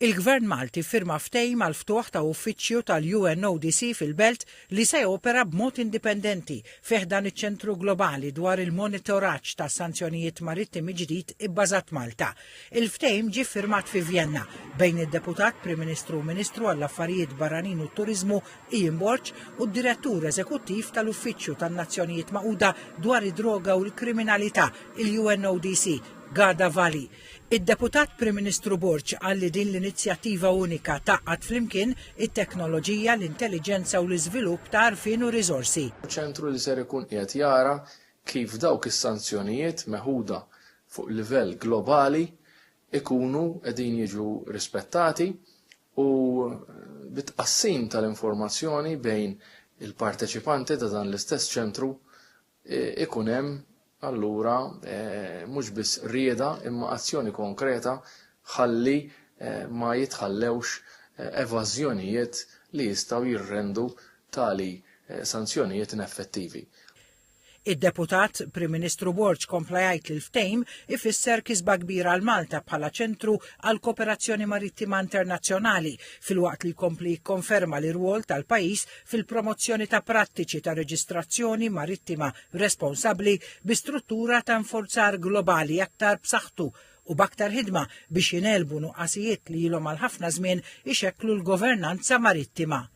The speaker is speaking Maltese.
Il-Gvern Malti firma ftehim għal ftuħ ta' uffiċċju tal-UNODC fil-Belt li se jopera b'mod indipendenti fih dan iċ-ċentru globali dwar il-monitoraġġ ta' sanzjonijiet marittimi ġdid ibbażat Malta. Il-ftehim ġie firmat fi Vienna bejn id-Deputat Prim Ministru u Ministru għall-Affarijiet Barranin u t-Turiżmu Ian Borch u d-Direttur Eżekuttiv tal-Uffiċċju tan-Nazzjonijiet Magħquda dwar id-droga u l-kriminalità, il-UNODC, Garda Valley. Id-Deputat Prim Ministru Borch qal li din l-inizjattiva unika taqqat flimkien it-teknoloġija, l-intelligenza u l-iżvilupp ta' għarfien u riżorsi. ċentru li ser ikun qiegħed jara kif dawk is-sanzjonijiet meħuda fuq livell globali ikunu qegħdin jiġu rispettati u bit-tqassim tal-informazzjoni bejn il-parteċipanti ta' dan l-istess ċentru ikun hemm allura mhux biss rieda imma azzjoni konkreta ħalli ma jitħallewx evażjonijiet li jistgħu jirrendu tali sanzjonijiet ineffettivi. Id-Deputat Prim Ministru Borch kompla jgħid li l-ftehim ifisser kisba kbira għal Malta bħala ċentru għal kooperazzjoni marittima internazzjonali filwaqt li jkompli jikkonferma l-irwol tal-pajjiż fil-promozzjoni ta' prattiċi ta' reġistrazzjoni marittima responsabbli bi struttura ta' nforzar globali aktar b'saħħtu u b'aktar ħidma biex jinelbu nuqqasijiet li ilhom għal ħafna żmien ixekklu l-governanza marittima.